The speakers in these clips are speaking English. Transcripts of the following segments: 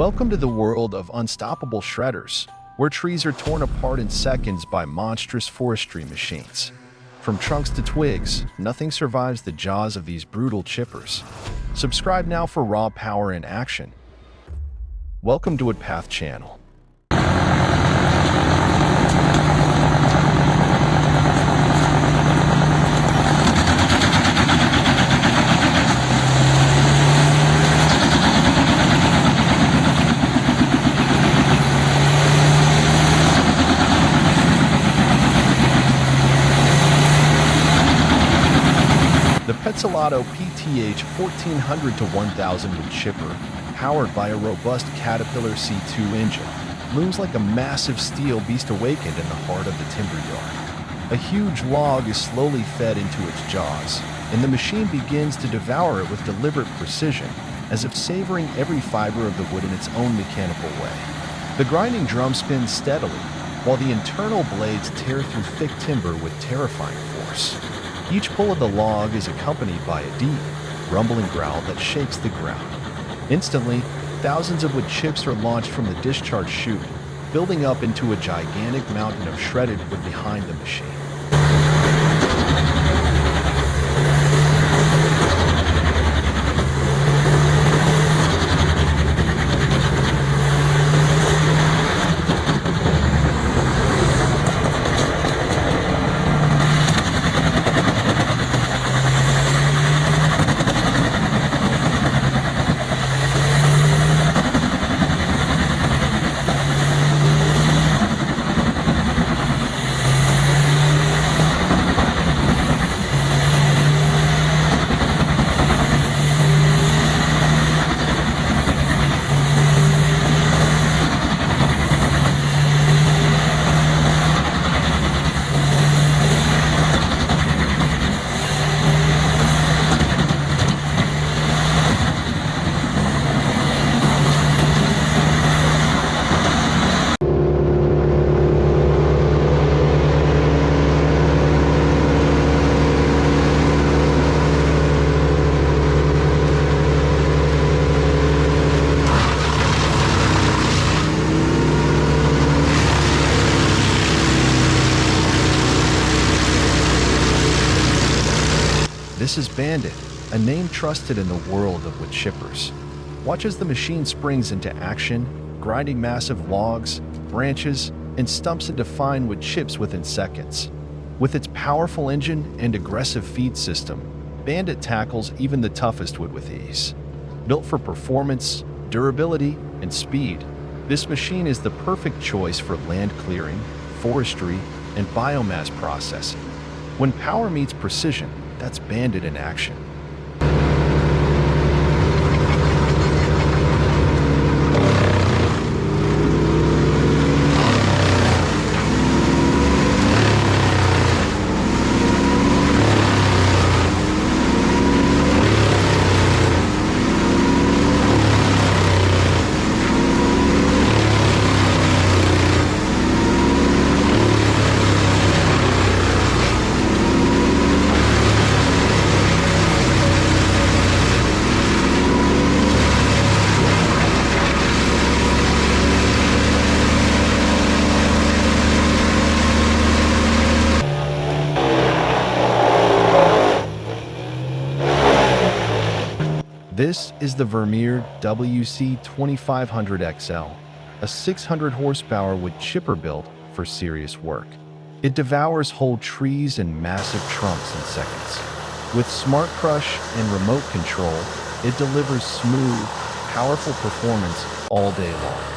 Welcome to the world of unstoppable shredders, where trees are torn apart in seconds by monstrous forestry machines. From trunks to twigs, nothing survives the jaws of these brutal chippers. Subscribe now for raw power in action. Welcome to Woodpath channel. The Petzolato PTH 1400 to 1000 wood chipper, powered by a robust Caterpillar C2 engine, looms like a massive steel beast awakened in the heart of the timber yard. A huge log is slowly fed into its jaws, and the machine begins to devour it with deliberate precision, as if savoring every fiber of the wood in its own mechanical way. The grinding drum spins steadily, while the internal blades tear through thick timber with terrifying force. Each pull of the log is accompanied by a deep, rumbling growl that shakes the ground. Instantly, thousands of wood chips are launched from the discharge chute, building up into a gigantic mountain of shredded wood behind the machine. This is Bandit, a name trusted in the world of wood chippers. Watch as the machine springs into action, grinding massive logs, branches, and stumps into fine wood chips within seconds. With its powerful engine and aggressive feed system, Bandit tackles even the toughest wood with ease. Built for performance, durability, and speed, this machine is the perfect choice for land clearing, forestry, and biomass processing. When power meets precision, that's Bandit in action. This is the Vermeer WC2500XL, a 600 horsepower wood chipper built for serious work. It devours whole trees and massive trunks in seconds. With smart crush and remote control, it delivers smooth, powerful performance all day long.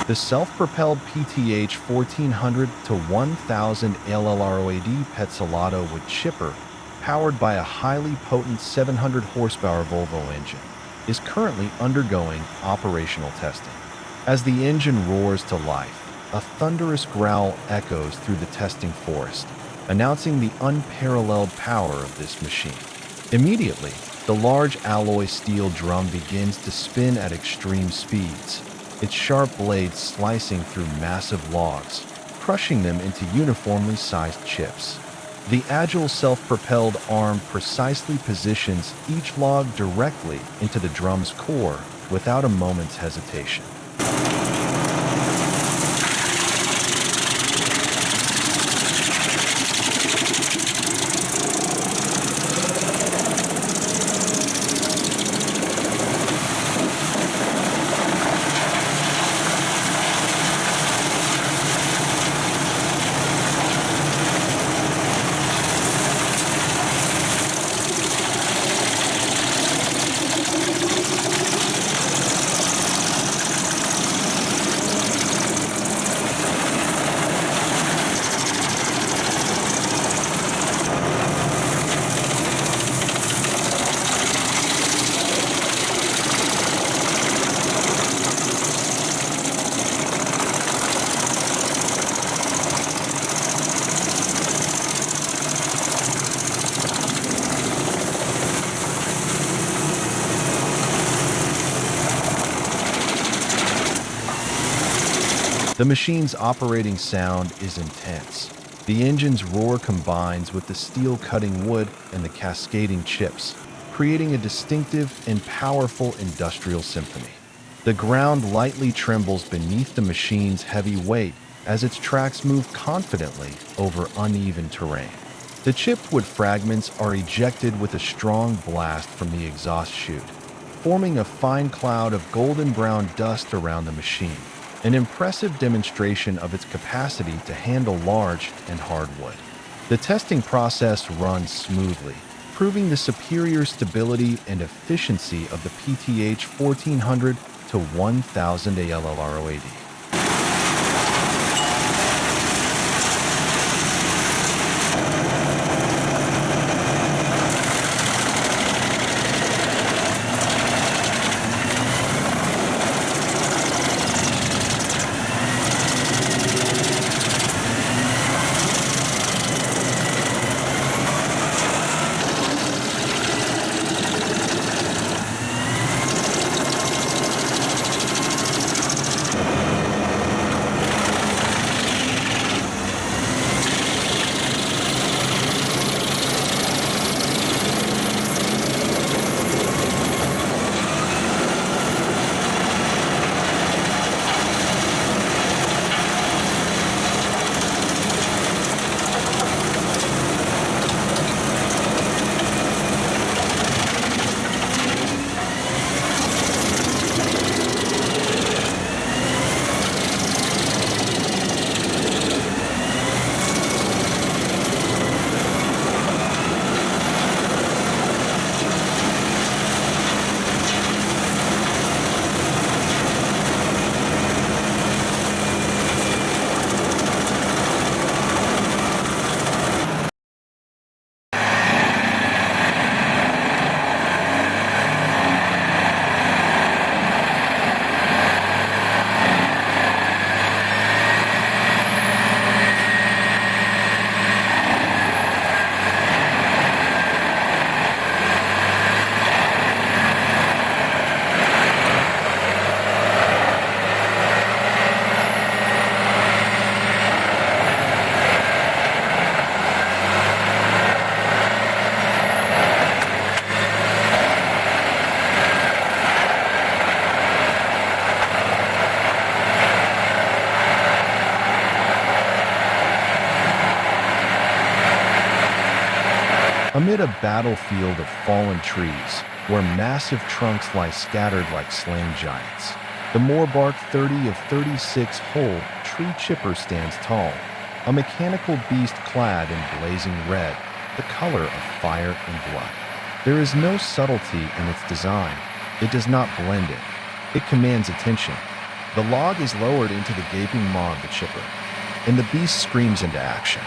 The self-propelled PTH 1400 to 1000 LLROAD Petzolato wood chipper, powered by a highly potent 700 horsepower Volvo engine, is currently undergoing operational testing. As the engine roars to life, a thunderous growl echoes through the testing forest, announcing the unparalleled power of this machine. Immediately, the large alloy steel drum begins to spin at extreme speeds, its sharp blades slicing through massive logs, crushing them into uniformly sized chips. The agile self-propelled arm precisely positions each log directly into the drum's core without a moment's hesitation. The machine's operating sound is intense. The engine's roar combines with the steel cutting wood and the cascading chips, creating a distinctive and powerful industrial symphony. The ground lightly trembles beneath the machine's heavy weight as its tracks move confidently over uneven terrain. The chipped wood fragments are ejected with a strong blast from the exhaust chute, forming a fine cloud of golden brown dust around the machine, an impressive demonstration of its capacity to handle large and hard wood. The testing process runs smoothly, proving the superior stability and efficiency of the PTH 1400 to 1000 ALLROAD. Amid a battlefield of fallen trees, where massive trunks lie scattered like slain giants, the Moorbark 30 of 36 hole tree chipper stands tall, a mechanical beast clad in blazing red, the color of fire and blood. There is no subtlety in its design. It does not blend it. It commands attention. The log is lowered into the gaping maw of the chipper, and the beast screams into action.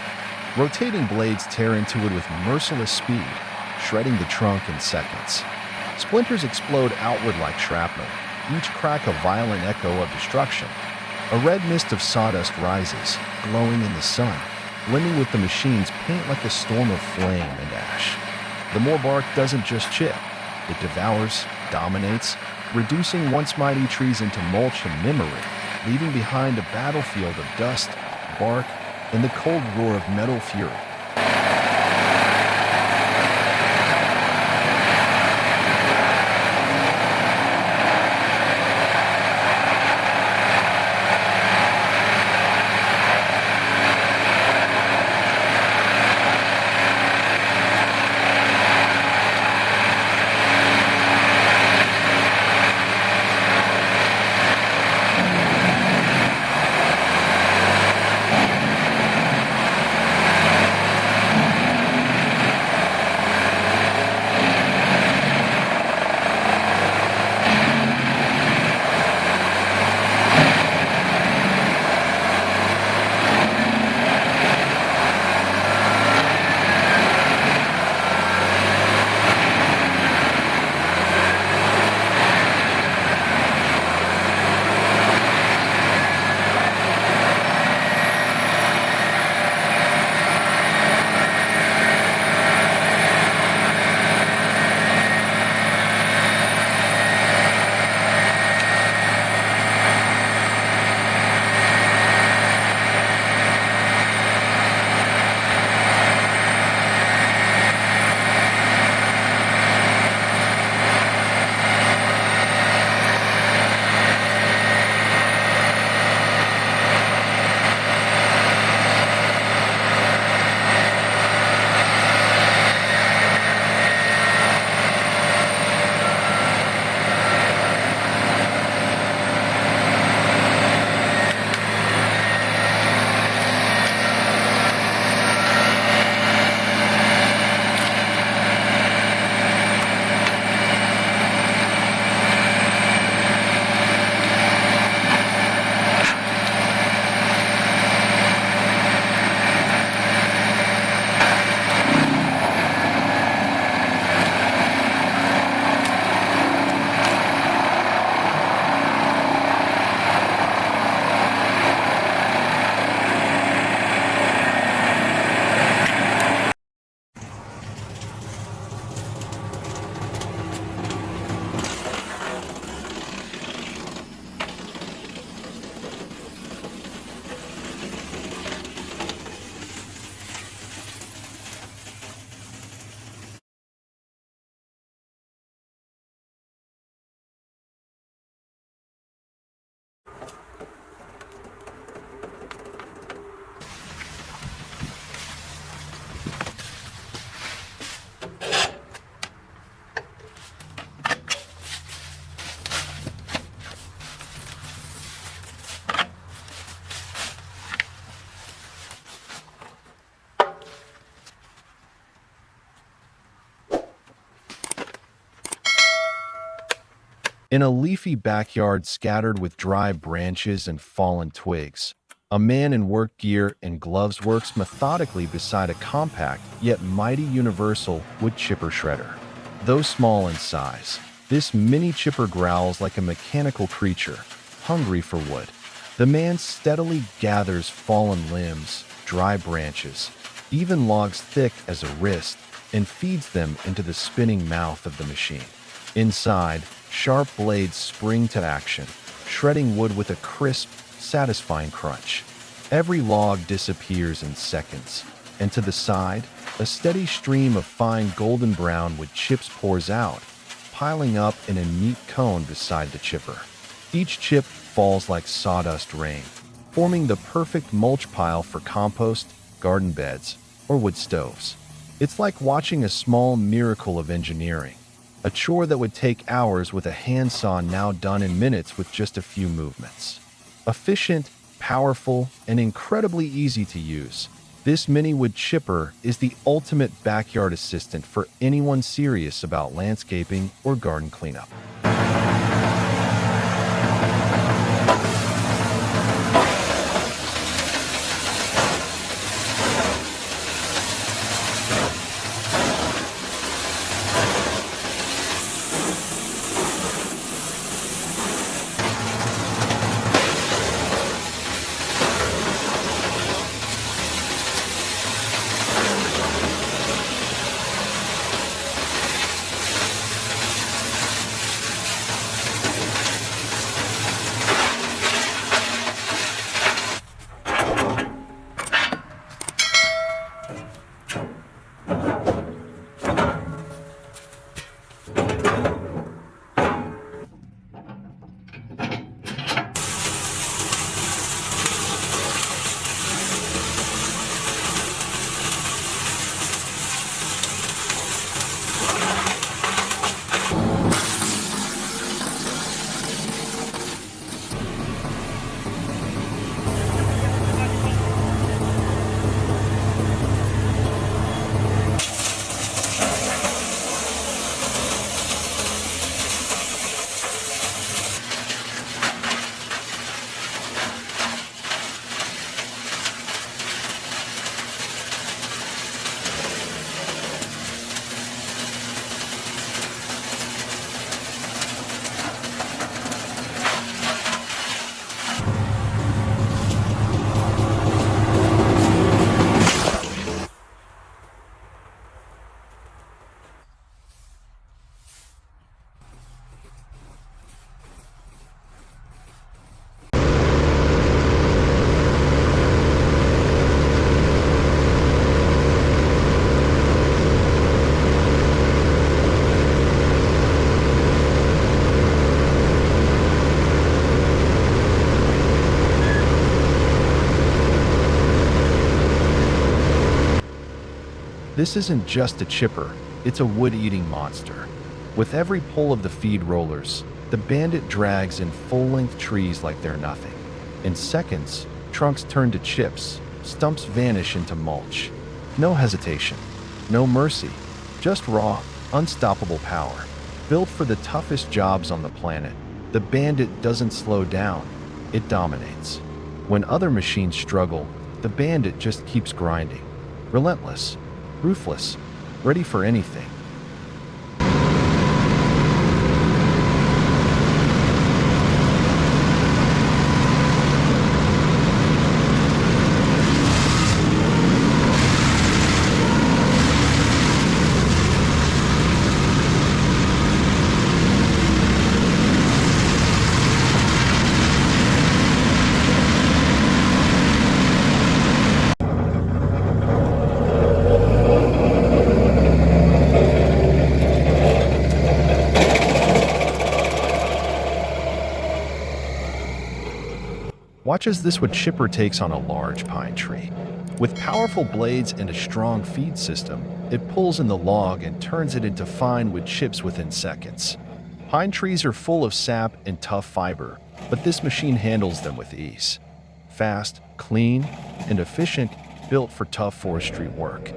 Rotating blades tear into it with merciless speed, shredding the trunk in seconds. Splinters explode outward like shrapnel, each crack a violent echo of destruction. A red mist of sawdust rises, glowing in the sun, blending with the machine's paint like a storm of flame and ash. The more bark doesn't just chip, it devours, dominates, reducing once mighty trees into mulch and memory, leaving behind a battlefield of dust, bark, and the cold roar of metal fury. In a leafy backyard scattered with dry branches and fallen twigs, a man in work gear and gloves works methodically beside a compact yet mighty universal wood chipper shredder. Though small in size, this mini chipper growls like a mechanical creature, hungry for wood. The man steadily gathers fallen limbs, dry branches, even logs thick as a wrist, and feeds them into the spinning mouth of the machine. Inside, sharp blades spring to action, shredding wood with a crisp, satisfying crunch. Every log disappears in seconds, and to the side, a steady stream of fine golden brown wood chips pours out, piling up in a neat cone beside the chipper. Each chip falls like sawdust rain, forming the perfect mulch pile for compost, garden beds, or wood stoves. It's like watching a small miracle of engineering, a chore that would take hours with a handsaw now done in minutes with just a few movements. Efficient, powerful, and incredibly easy to use, this mini wood chipper is the ultimate backyard assistant for anyone serious about landscaping or garden cleanup. This isn't just a chipper, it's a wood-eating monster. With every pull of the feed rollers, the bandit drags in full-length trees like they're nothing. In seconds, trunks turn to chips, stumps vanish into mulch. No hesitation, no mercy, just raw, unstoppable power. Built for the toughest jobs on the planet, the bandit doesn't slow down, it dominates. When other machines struggle, the bandit just keeps grinding. Relentless, ruthless, ready for anything. Watch as this wood chipper takes on a large pine tree. With powerful blades and a strong feed system, it pulls in the log and turns it into fine wood chips within seconds. Pine trees are full of sap and tough fiber, but this machine handles them with ease. Fast, clean, and efficient, built for tough forestry work.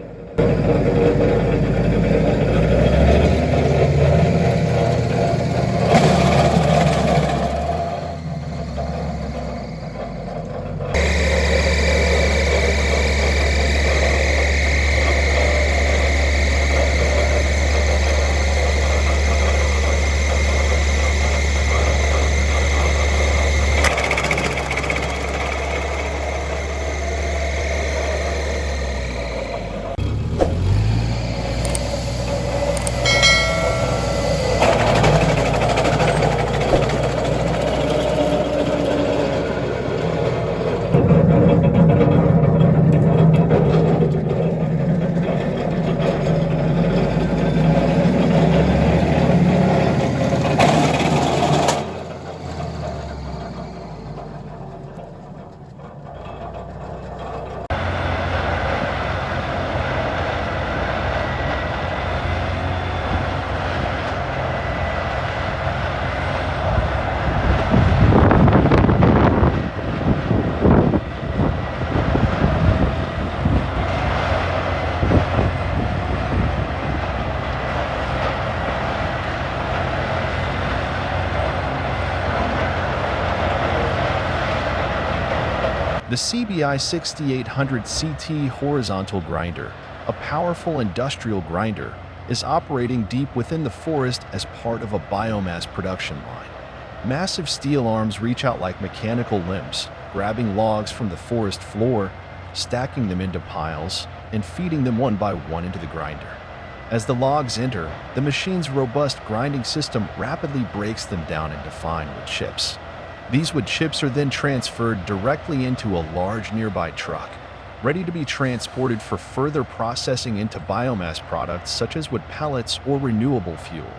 The CBI 6800 CT horizontal grinder, a powerful industrial grinder, is operating deep within the forest as part of a biomass production line. Massive steel arms reach out like mechanical limbs, grabbing logs from the forest floor, stacking them into piles, and feeding them one by one into the grinder. As the logs enter, the machine's robust grinding system rapidly breaks them down into fine wood chips. These wood chips are then transferred directly into a large nearby truck, ready to be transported for further processing into biomass products such as wood pellets or renewable fuel.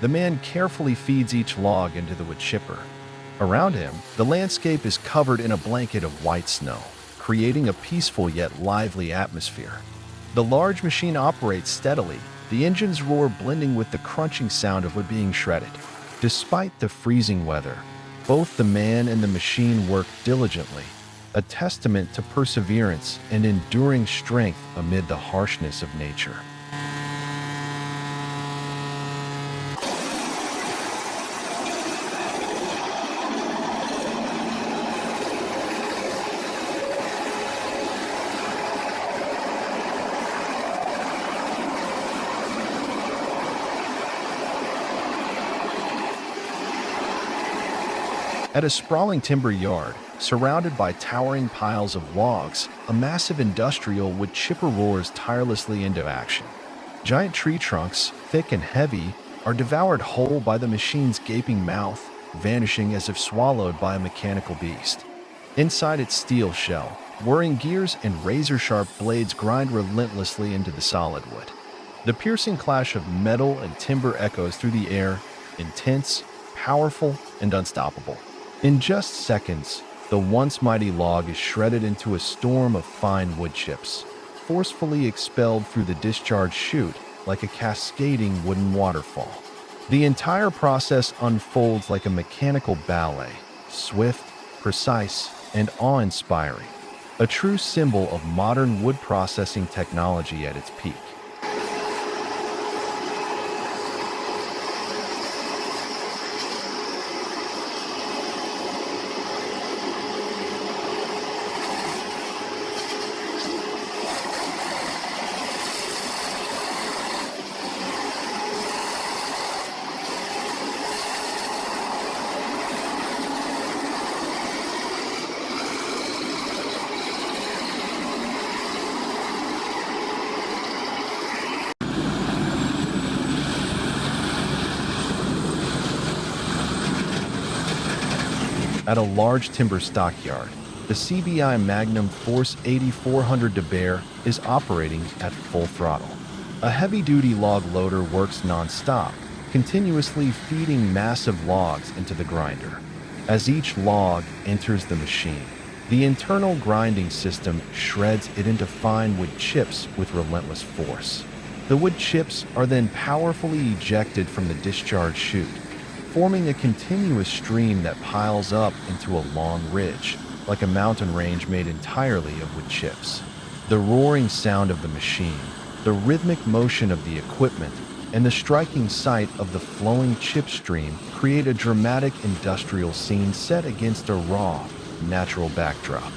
The man carefully feeds each log into the wood chipper. Around him, the landscape is covered in a blanket of white snow, creating a peaceful yet lively atmosphere. The large machine operates steadily, the engine's roar blending with the crunching sound of wood being shredded. Despite the freezing weather, both the man and the machine work diligently, a testament to perseverance and enduring strength amid the harshness of nature. At a sprawling timber yard, surrounded by towering piles of logs, a massive industrial wood chipper roars tirelessly into action. Giant tree trunks, thick and heavy, are devoured whole by the machine's gaping mouth, vanishing as if swallowed by a mechanical beast. Inside its steel shell, whirring gears and razor-sharp blades grind relentlessly into the solid wood. The piercing clash of metal and timber echoes through the air, intense, powerful, and unstoppable. In just seconds, the once mighty log is shredded into a storm of fine wood chips, forcefully expelled through the discharge chute like a cascading wooden waterfall. The entire process unfolds like a mechanical ballet, swift, precise, and awe-inspiring, a true symbol of modern wood processing technology at its peak. At a large timber stockyard, the CBI Magnum Force 8400 de Bear is operating at full throttle. A heavy-duty log loader works non-stop, continuously feeding massive logs into the grinder. As each log enters the machine, the internal grinding system shreds it into fine wood chips with relentless force. The wood chips are then powerfully ejected from the discharge chute, forming a continuous stream that piles up into a long ridge, like a mountain range made entirely of wood chips. The roaring sound of the machine, the rhythmic motion of the equipment, and the striking sight of the flowing chip stream create a dramatic industrial scene set against a raw, natural backdrop.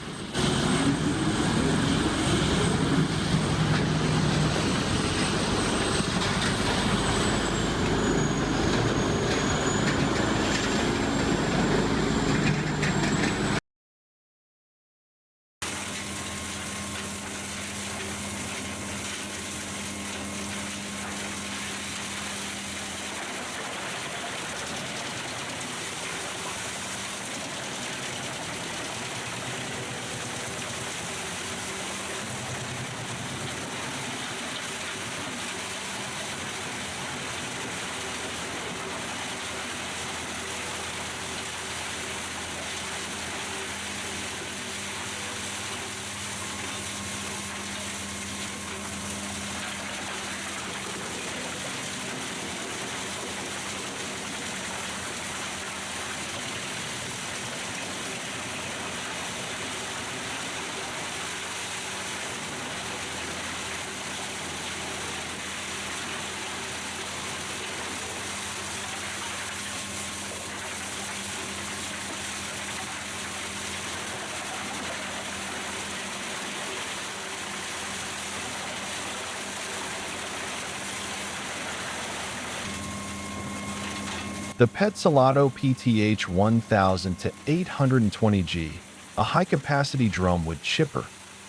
The Petzolato PTH 1000 to 820G, a high-capacity drum wood chipper,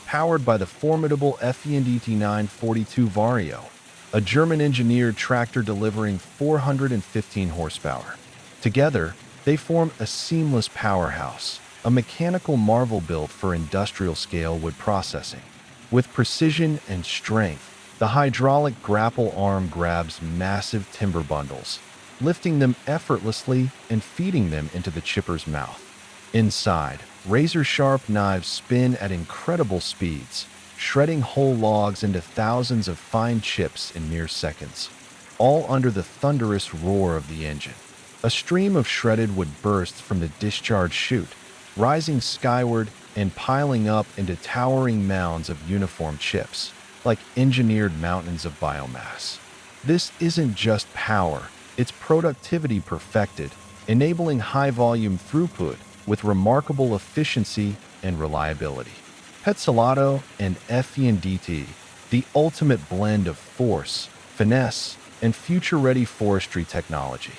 powered by the formidable FENDT 942 Vario, a German-engineered tractor delivering 415 horsepower. Together, they form a seamless powerhouse, a mechanical marvel built for industrial-scale wood processing. With precision and strength, the hydraulic grapple arm grabs massive timber bundles, lifting them effortlessly and feeding them into the chipper's mouth. Inside, razor-sharp knives spin at incredible speeds, shredding whole logs into thousands of fine chips in mere seconds, all under the thunderous roar of the engine. A stream of shredded wood bursts from the discharge chute, rising skyward and piling up into towering mounds of uniform chips, like engineered mountains of biomass. This isn't just power, it's productivity perfected, enabling high-volume throughput with remarkable efficiency and reliability. Petzolato and FENDT, the ultimate blend of force, finesse, and future-ready forestry technology.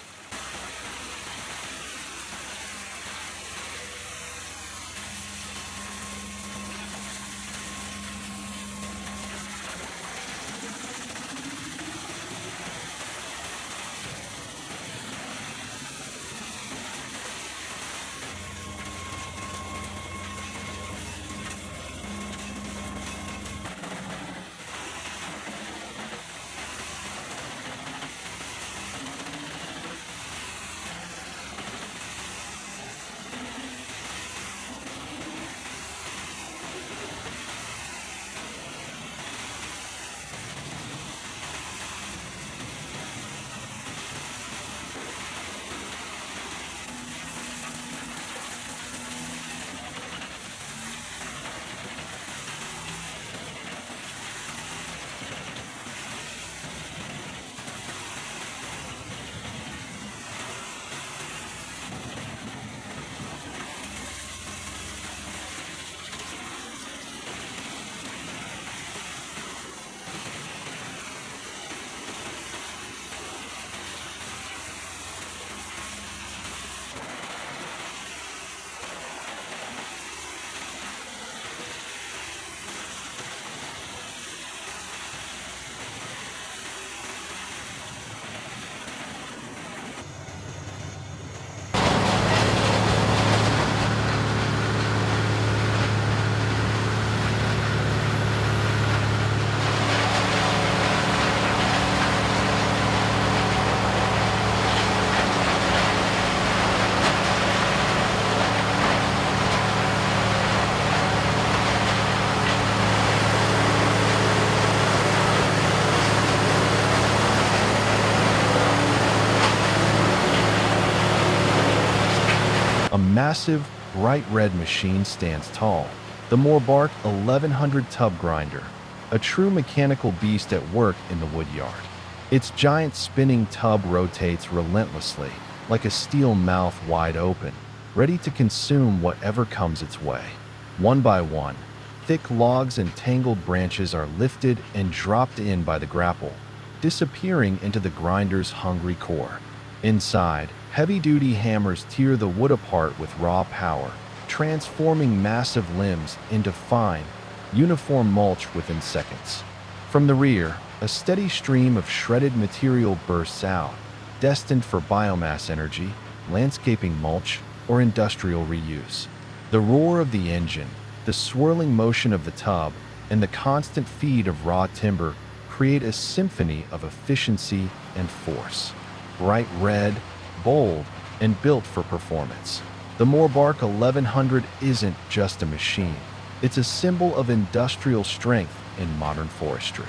A massive, bright red machine stands tall, the Morbark 1100 tub grinder, a true mechanical beast at work in the woodyard. Its giant spinning tub rotates relentlessly, like a steel mouth wide open, ready to consume whatever comes its way. One by one, thick logs and tangled branches are lifted and dropped in by the grapple, disappearing into the grinder's hungry core. Inside, heavy-duty hammers tear the wood apart with raw power, transforming massive limbs into fine, uniform mulch within seconds. From the rear, a steady stream of shredded material bursts out, destined for biomass energy, landscaping mulch, or industrial reuse. The roar of the engine, the swirling motion of the tub, and the constant feed of raw timber create a symphony of efficiency and force. Bright red, bold, and built for performance. The Morbark 1100 isn't just a machine. It's a symbol of industrial strength in modern forestry.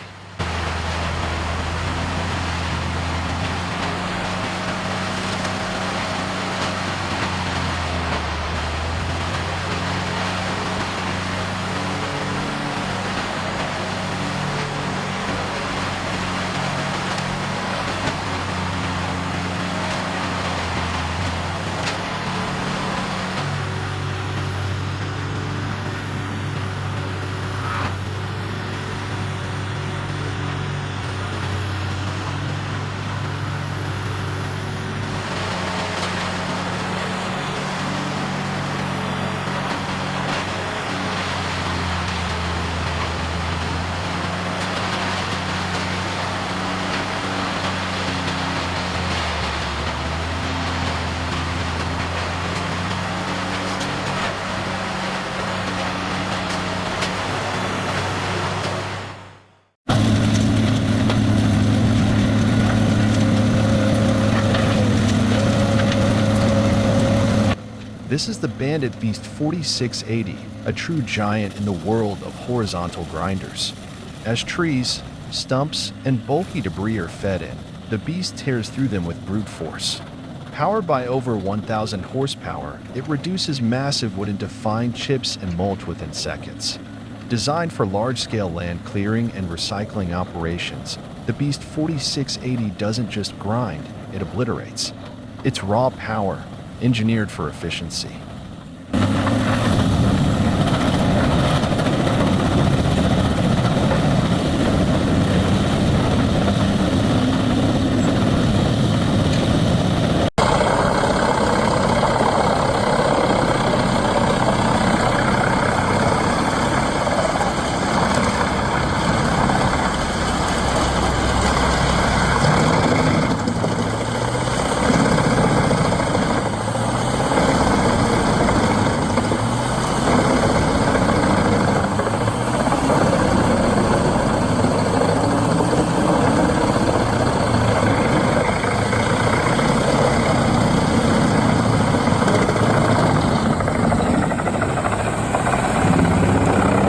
This is the Bandit Beast 4680, a true giant in the world of horizontal grinders. As trees, stumps, and bulky debris are fed in, the beast tears through them with brute force. Powered by over 1,000 horsepower, it reduces massive wood into fine chips and mulch within seconds. Designed for large-scale land clearing and recycling operations, the Beast 4680 doesn't just grind, it obliterates. It's raw power, engineered for efficiency.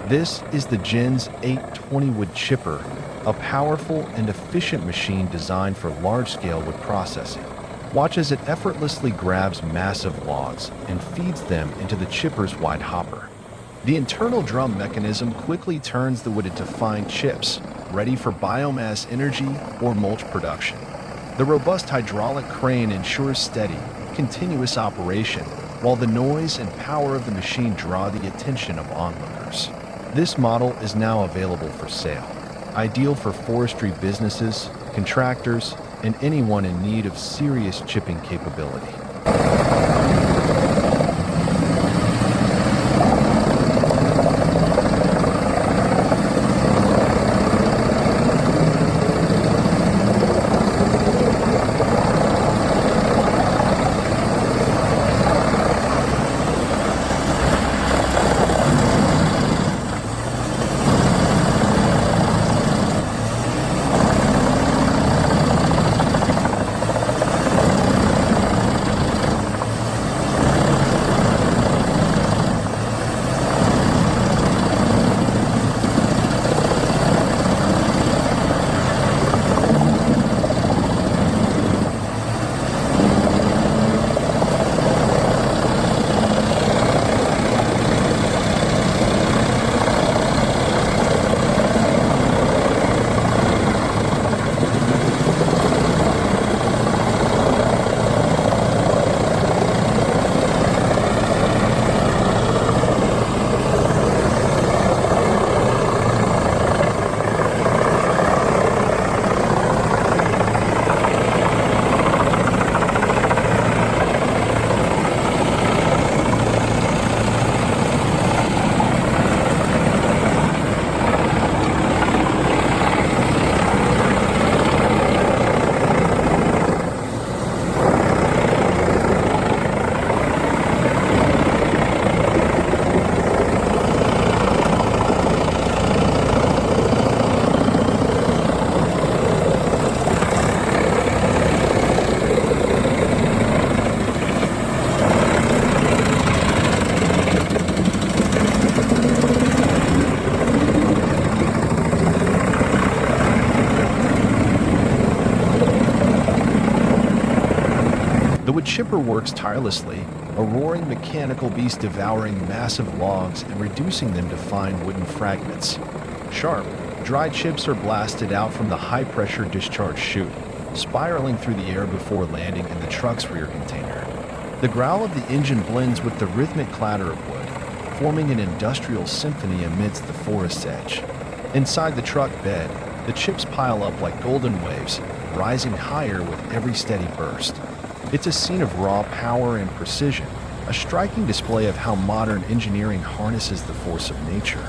This is the Gens 820 wood chipper, a powerful and efficient machine designed for large-scale wood processing. Watch as it effortlessly grabs massive logs and feeds them into the chipper's wide hopper. The internal drum mechanism quickly turns the wood into fine chips, ready for biomass energy or mulch production. The robust hydraulic crane ensures steady, continuous operation, while the noise and power of the machine draw the attention of onlookers. This model is now available for sale, ideal for forestry businesses, contractors, and anyone in need of serious chipping capability. The wood chipper works tirelessly, a roaring mechanical beast devouring massive logs and reducing them to fine wooden fragments. Sharp, dry chips are blasted out from the high-pressure discharge chute, spiraling through the air before landing in the truck's rear container. The growl of the engine blends with the rhythmic clatter of wood, forming an industrial symphony amidst the forest's edge. Inside the truck bed, the chips pile up like golden waves, rising higher with every steady burst. It's a scene of raw power and precision, a striking display of how modern engineering harnesses the force of nature.